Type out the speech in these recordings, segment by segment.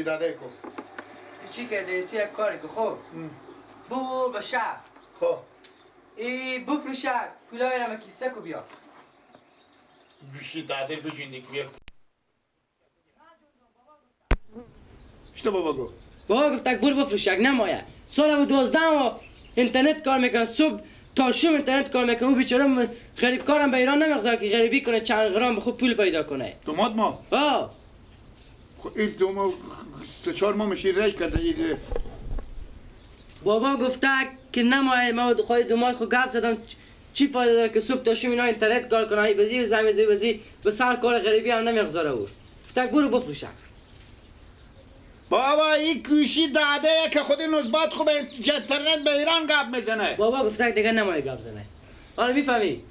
داده کن. تو چی کرده؟ تو یک کاری که خب برو به شهر. خب بفروش شهر پولای را کیسه کو بیا. گوشی داده دو جندگی بیار. چطور بابا گفت؟ بابا گفت تک برو بفروش یک نمایه. سال 12 و اینترنت کار میکنه، صبح تا شب اینترنت کار میکنه. او بیچاره غریب کارم به ایران نمیگذاره که غریبی کنه، چند گرم به خود پول پیدا کنه. دوماد ما؟ خب این دوما 3-4 ماه میشه ریش کرده ایده. بابا گفته که نمایه. ما خود دوماد خود گپ زدم چی فایده داره که صبح تا شب اینا اینترنت کار کنه، بزی زمین بزی به سر کار غریبی هم نمیگذاره. او گفته برو بفروش. بابا این گوشی داده که خود نزبات خوب اینترنت به ایران گپ میزنه. بابا گفته دیگه نمایه گپ زنه. حالا میفهمی؟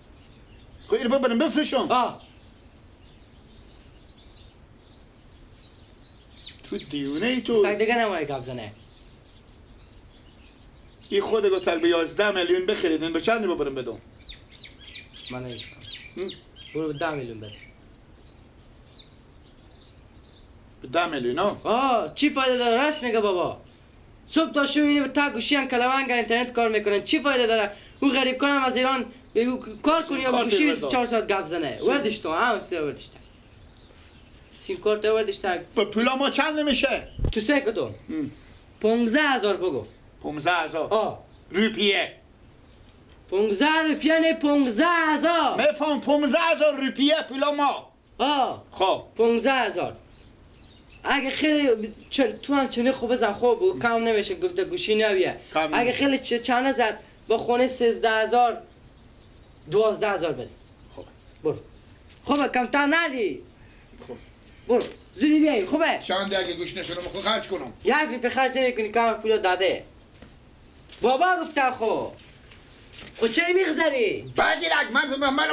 خب اینو ببرم بفروشم. تو دیونه ای تو. گفته دیگه نمایه گپ زنه. این خود گفتر به 11 میلیون بخریدن، به چند ببرم بدم؟ من نمیشم. برو به 10 میلیون بده. به 10 میلیون چی فایده داره؟ راست میگه بابا. صبح تا شب اینو تا گوشی ان کلوانگ اینترنت کار میکنن، چی فایده داره؟ او غریب کنم از ایران کار کنی یا گوشی 24 ساعت گپ زنه. وردش تو وردش تا. سیم کارت وردش تا. به پولا ما چند نمیشه؟ تو سه کدوم؟ 15000 بگو. 15000 روپیه. 15 روپیه نه 15000. میفهم 15000 روپیه پولا ما. خب 15000. اگه خیلی تو هم چنه خوب بزن خوب کم نمیشه گفته گوشی نویه. اگه خیلی چنه زد با خونه 13000 12000 بده. خب برو. خوبه کمتر ندی. خب برو زودی بیایی. خوبه چند اگه گوش نشونم خود خرج کنم. 1 روپیه خرج نمیکنی کم پول داده. بابا گفته خب چرا میخزری؟ بگیر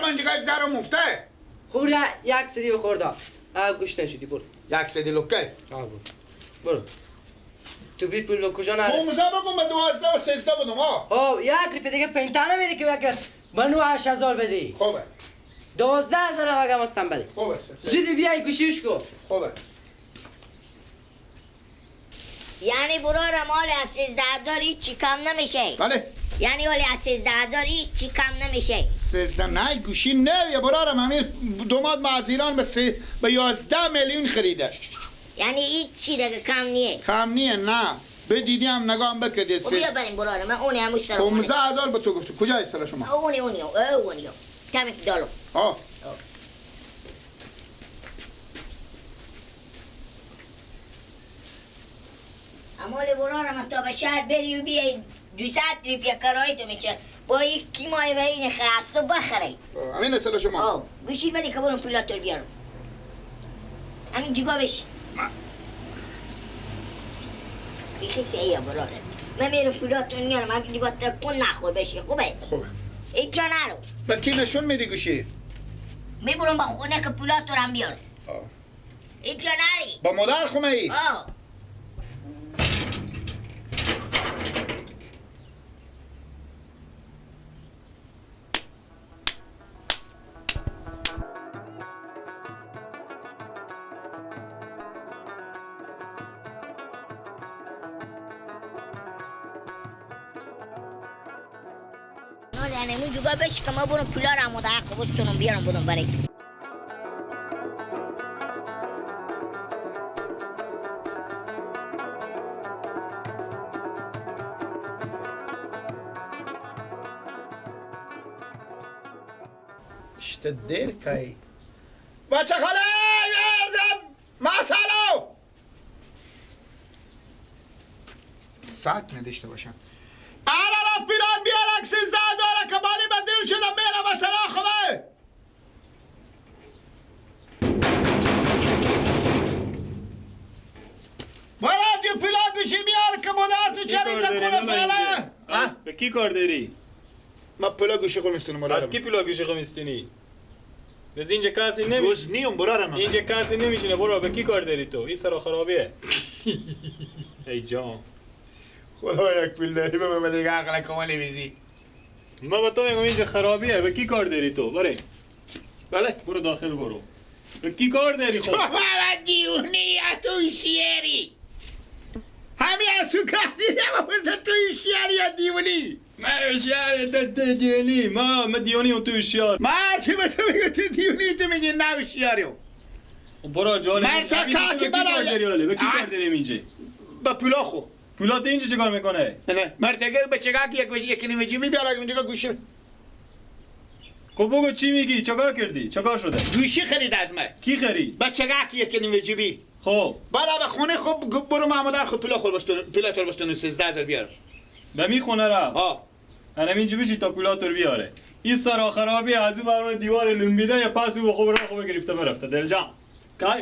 من جگه زر مفته. خب یک سدی بخورده. گوش نشدی برو. 100 لوکه. برو. تو بی پول به کجا نره؟ 15 بگم به 12 و 13 بدم. 1 روپیه دیگه پینتا نمیدی که بگه منو 8000 بدی. خوبه. 12000 بگم استم بدی. خوبه. زودی بیای گوشیش کو. خوبه. یعنی برو مال از 13000 چی کم نمیشه؟ بله. یعنی ولی از 13000 چی کم نمیشه؟ 13 نه گوشی نه برارم همین دوماد ما از ایران به 11 میلیون خریده. یعنی این چی دیگه کم نیه؟ کم نیه نه. بدیدی هم نگام بکردید. بیا بریم برارم من اونی هموش سر 15000 به تو گفت کجای سر شما؟ اونی کمی دالو. امال برارم تا به شهر بری و بیای 200 روپیه کرایه تو میشه با یک کیمای و این خرستو بخری. همین سر شما. گوشی بدی که برون پولاتو بیارم. همین جگاه بش. بیخی سیه برارم. من میرم پولاتو میارم همین جگاه تکون نخور بشی خوبه؟ خوبه. اینجا نرو. به کی نشون میدی گوشی؟ میبرم با خونه که پولاتو رم بیاره. اینجا نری. با مادر خونه ای؟ یعنی اون جگاه بشی که ما برم پولا رو هم مدعق بستونم بیارم برم برای işte der kay. بچه خاله معطلو ساعت نداشته باشم. الان پیلان بیارک 13 داره که بالی بدیر شدم میرم و سراخمه. مراد جو پیلان گوشی بیار که مادر تو چریده کنه فعلا. به کی کار داری؟ من پیلا گوشی خود میستونم. از کی پیلا گوشی خود میستونی؟ از اینجا کسی نمیشه. روز نیم برارم. اینجا کسی نمیشینه. برو به کی کار داری تو؟ این سرا خرابیه. ای جان. خدا یک پیل داری به دیگه عقل کمالی بیزی. ما با تو میگم اینجا خرابیه. به کی کار داری تو؟ بره. بله. برو داخل برو. به کی کار داری خود؟ بابا دیونی یا تو شیری. ما فرصت توی هوشیار یا دیولی من هوشیار دیونی ما دیونی و تو هوشیار ما چی به تو میگه تو دیولی تو میگی نه هوشیاریم برو جالب مرتکا که برای به کی کار داریم اینجا با پولاخو پولات اینجا چه کار میکنه نه مرتکا به چگاه یک نیمه جیمی بیاره اونجا گوشه خب بگو چی میگی چیکار کردی چیکار شده گوشی خرید از من کی خرید با چگاه یک نیمه جیبی خب بعد به خونه خب برو محمد خب پولاتور بستون 13000 بیار به می خونه را ها انا اینجا بشی تا پولاتور بیاره این سرا خرابی از اون برون دیوار لنبیده یا پس او خوب را خوب گرفته برفته دلجان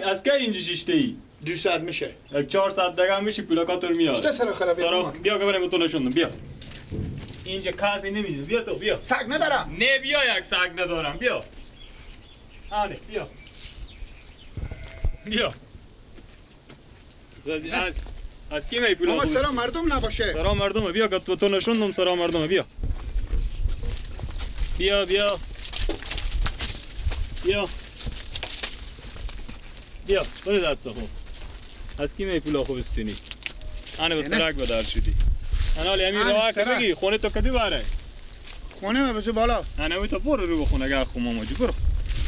از کی اینجا شیشته ای 200 میشه یک 400 دقیقه میشه پولاتور میاره چه سرا خرابی سرا بیا که بریم تو نشوندم بیا اینجا کسی نمیده بیا تو بیا سگ ندارم نه بیا یک سگ ندارم بیا آره بیا بیا از کی می پولا اما خوب سرا مردم نباشه سرا مردمه بیا که تو نشوندم سرا مردمه بیا بیا بیا بیا بیا بده دست خوب از کی می پولا خوب استونی آنه به سرک بدار شدی انا لی امیر راه که بگی خونه تو کدی باره خونه ما بسو بالا انا می تو برو رو بخونه اگر خونه ماجی برو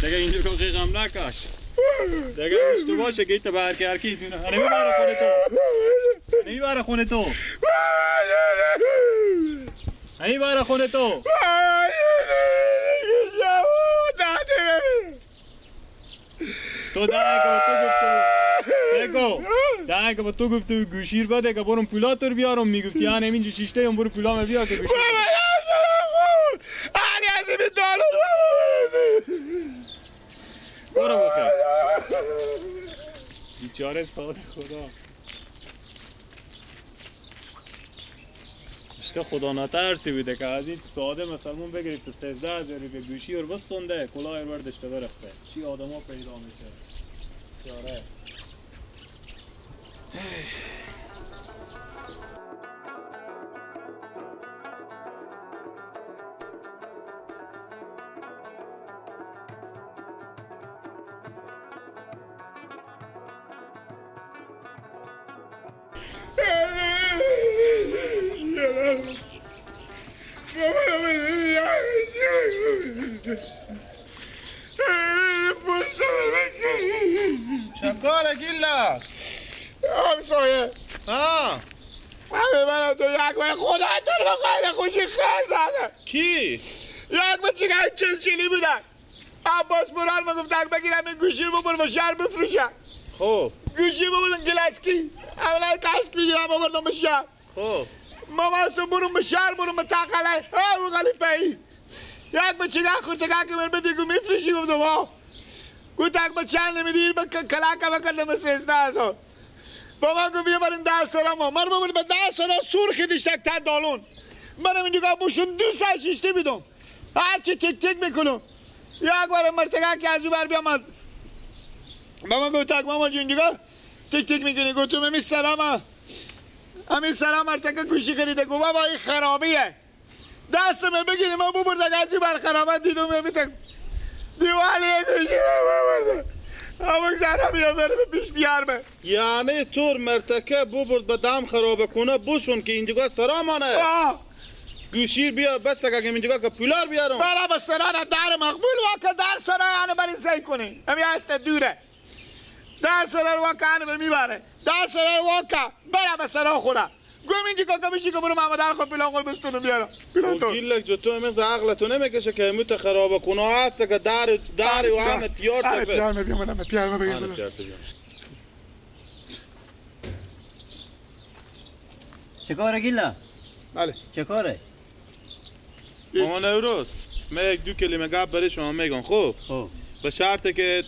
دیگه اینجا که قیقم نکش دیگه اشتباه شه که ایتا به هر کی انا می باره خونه تو انا می باره خونه تو انا می باره خونه تو تو دعای که با تو گفته گوشیر بده که برم پولاتور بیارم میگفتی یعنی اینجا شیشته هم برو پولام بیا که گوشیر برو بخیر بیچاره ساده خدا اشته خدا نترسی بوده که از این ساده مسلمون بگرفت 13000 روپیه گوشی رو بستونده کلاه بردشته برفته چی آدم ها پیدا میشه بیچاره چکاره گیلا همسایه ها همه من تو یک باید خدا تو رو خیلی خوشی خیلی داده کی یک با چیگه چلچلی بودن عباس برال ما گفتن بگیرم این گوشی رو ببرم شهر بفروشم خب گوشی بودن گلسکی اولا کسک بگیرم ببردم به شهر خب ماما از تو برم به شهر برم به تقله او غلی پایی یک با چیگه خود تگه که من بدی گو میفروشی گفتم ها گفت یک با چند نمیدیر با کلاکه بکردم به 13000 بابا گو بیا برین 10 سرا ما من ببرم به 10 سرا سرخی دیشتک تا دالون منم اینجا بوشون 200 شیشته بیدم هرچی تک تک میکنم یک بار مرتگه که از او بر بیامد بابا گو تک ماما جون دیگه تک تک میکنی گو تو همی سلام همی سلام مرتگه گوشی خریده گو بابا این خرابیه دستمه بگیریم ما ببردک از او بر خرابه دیدم همی تک دیوالی گوشی ببرده اما زنه بیا برم پیش بیارمه یعنی طور مرتکه ببرد به دم خرابه کنه بوشون که اینجا سرا مانه گوشیر بیا بس تکه که اینجا که پولار بیارم برا به سرا در مقبول واکه در سرا یعنی برین زی کنی همی هست دوره در سرا واکه یعنی میبره در سرا واکه برا به سرا خونه گویم اینجا که کمیشی که برو محمد خود پیلا خود بستونو بیارم پیلا تو گیلک جو تو همیز عقلتو نمیکشه که همیت خرابه کنه هست که داری و همه تیار تبه پیارمه بیامدم پیارمه بگیرم چه کاره گیلا؟ بله چه کاره؟ ماما نوروز من یک دو کلمه گپ برای شما میگم خوب خب به شرطه که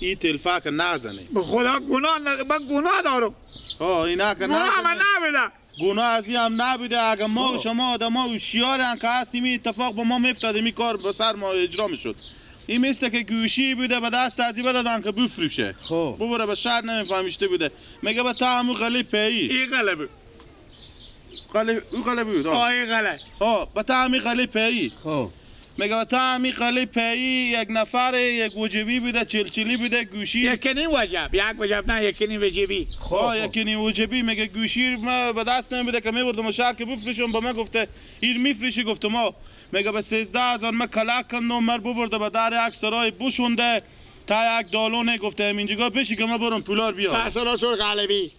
این تلفاک نزنی به خدا گناه من گناه دارم اینا که گناه من نزنی نبیدم گناه از این هم نبوده اگه ما و شما آدم ها هوشیارن که هستیم این اتفاق به ما میفتاد این کار به سر ما اجرا میشد این مثل که گوشی بوده به دست ازی بدادن که بفروشه خب ببره به شهر نمیفهمیشته بوده میگه به تا همون غلی پی این غلبه او غلی بود این غلبه به تا همون غلی پی خب میگه تا همی خالی پی یک نفر یک وجبی بوده چلچلی بوده گوشی یکی نیم وجب یک وجب نه یکی نیم وجبی یکی نیم وجبی میگه گوشی ما به دست نمیده که میبردم شهر که بفروشم. با من گفته این میفروشی. گفته ما میگه به 13,000 من کلک کردم مر ببرده به در یک سرای بوشونده تا یک دالونه. گفته همینجا بشی که ما برم پولار بیارم. اصلا سر غالبی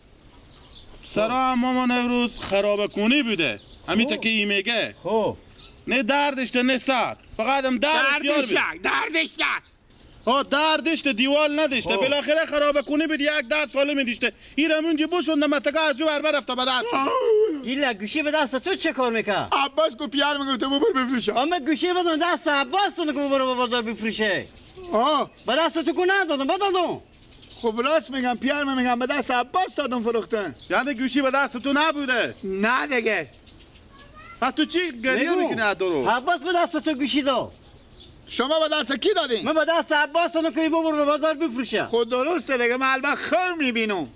سرا مامان امروز خراب کنی بوده همین تا که این میگه. خب نه دردش نه سر فقط هم دردش دردش دیوال نداشته. بالاخره خراب کنی بود یک درد سالم دیشته. این همونجا بوشونده متگه از او بربر رفته به درد. گیلا گوشی به دست تو چه کار میکنه؟ عباس کو پیار میگه تو ببر بفروشم. اما گوشی بدون دست عباس تو نکو برو به بازار بفروشه. به دست تو کو ندادم بدادم. خب راست میگم پیار میگم به دست عباس دادم فروختن. یعنی گوشی به دست تو نبوده؟ نه دیگه. تو چی گریه میکنی ادارو؟ عباس به دست تو گوشی داد. شما به دست کی دادین؟ من به دست عباس دادم که برو به بازار بفروشه. خود درسته دیگه من البته خیر میبینم.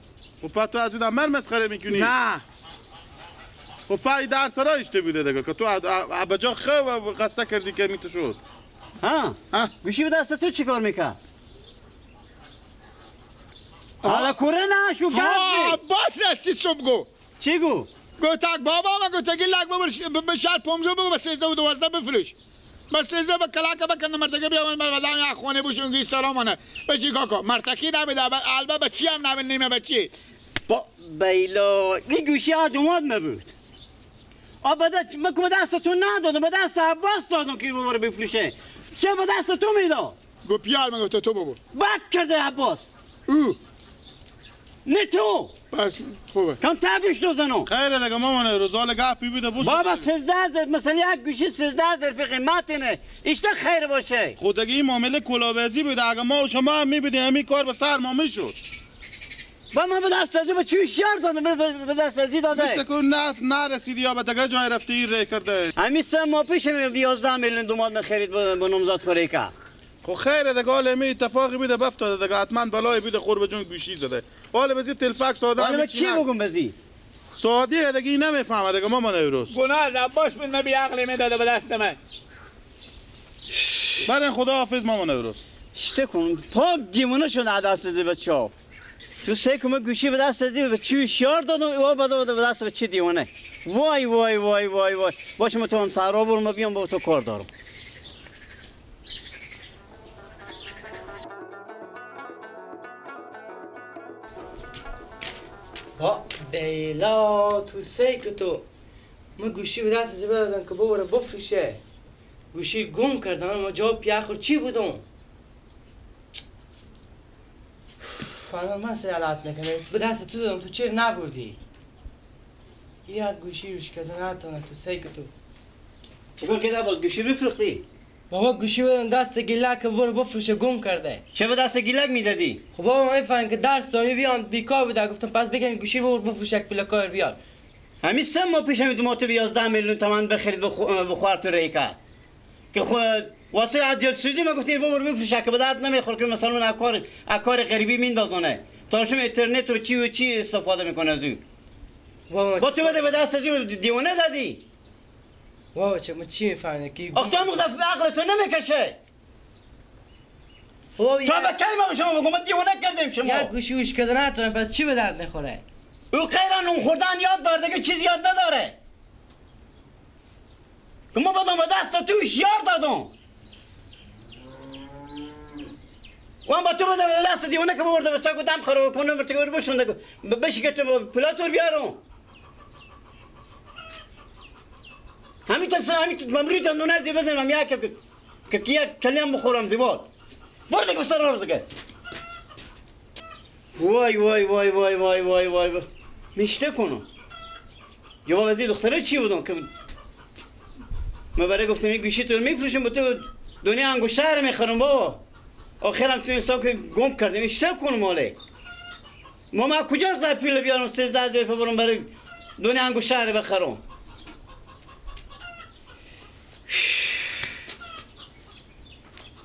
خب تو از اون من مسخره میکنی؟ نه. خب پای در سرا اشته بوده دیگه که تو ابجا خو و قصه کردی که میتو شد. ها گوشی به دست تو چی کار میکنه؟ حالا کوره نه شو گفتی. عباس راستی صبح گو. چی گو؟ گوتاک بابا ما گوتاکی لگ ببر به شهر پومزو بگو به 13 و 12 بفروش. به 13 به کلاک بکنه مرتکه بیا من بدم یک خونه بوشون گی سلامونه. به چی کاکا مرتکی نمیده البته به چی هم نمیده به چی؟ با بیلا این گوشی آدمات مبود. آباده من که به دست تو ندادم به دست عباس دادم که ببره بفروشه. چه به دست تو میداد؟ گو پیار من گفت تو ببر. بد کرده عباس. او نه تو. بس خوبه. کم تبیش دوزنو. خیره دیگه مامان روزال گپی بوده بوش. بابا 13,000 مثلا یک گوشی 13,000 به قیمت نه. ایشتا خیر باشه. خودگی این معامله کلاوزی بوده. اگه ما و شما هم میبودیم همین کار به سر ما میشد. با من به دست ازی به چوی شار دادم به دست ازی داده. مثل که نرسیدی یا به تگه جای رفته این ری کرده. همین 3 ماه پیش 11 میلیون دوماد خرید به نامزاد خوری که. خب خیره دیگه حالا می اتفاقی بوده بافتاده دیگه حتما بلای بوده قرب جون گوشی زده. حالا بزی تلفک ساده حالا چی بگم بزی؟ سادیه دیگه این نمیفهمه دیگه مامان امروز. گناه عباس بود من بی عقلی میداده به دست من. برای خدا حافظ مامان امروز. شته کن پاک دیوانه شد دست ازی بچه. تو سه کمه گوشی به دست ازی به چوی شار دادم و بعد به دست به چی دیوانه. وای وای وای وای وای. باشه من تو هم سارا برم بیام با تو کار دارم. با بیلا تو سیک تو ما گوشی به دست ازی بدادن که ببره بفروشه. گوشی گم کردن ما جواب پیاخور چی بودم؟ فانا من سیالات نکنه به دست تو دادم تو چیر نبردی؟ یک گوشی روش کردن نتونه تو سیک تو. چیکار کرده باز گوشی بفروختی؟ بابا گوشی بدن دست گیلک که بره بفروشه گم کرده. چه به دست گیلک میدادی؟ خب بابا من میفهمم که درس داری بیان بیکار بوده گفتم پس بگم گوشی ببر بفروشه یک پلاکار بیار. همین 3 ماه پیش همین تو 11 میلیون تومان بخرید بخوار تو ریکا. که خود واسه عدل سودی ما گفتیم ببر بفروشه که به درد نمیخوره که مثلا اکار غریبی میندازونه. تاشم اینترنت رو چی و چی استفاده میکنه از او. با تو بده به دست دیوانه دادی. بابا چه من چی میفهمم که آخ تو مقدر عقل تو نمیکشه. بابا تو به کی ما شما بگم ما دیوانه کردیم شما. یک گوشی وش کردن نتونه پس چی به درد نخوره؟ او غیر اون خوردن یاد داره دیگه چیز یاد نداره. که ما بدم به دست تو یار دادم. وام با تو بده به دست دیوانه که ببرده به ساکو دم خراب کنه مرتکه رو بشونده بشی که تو پلاتور بیارم. همین ممریت اندونه زی بزنم یک که کیا کلیم بخورم زیباد. برده که بسر رو دیگه. وای وای وای وای وای وای وای میشته کنم. جواب از این دختره چی بودم که من برای گفتم این گوشی تو میفروشم با تو دنیا انگشتر رو میخرم بابا. آخرم تو این ساک گم کردم میشته کنم ماله. ما کجا زد پیل بیارم 13,000 برم برای دنیا انگشتر رو بخرم.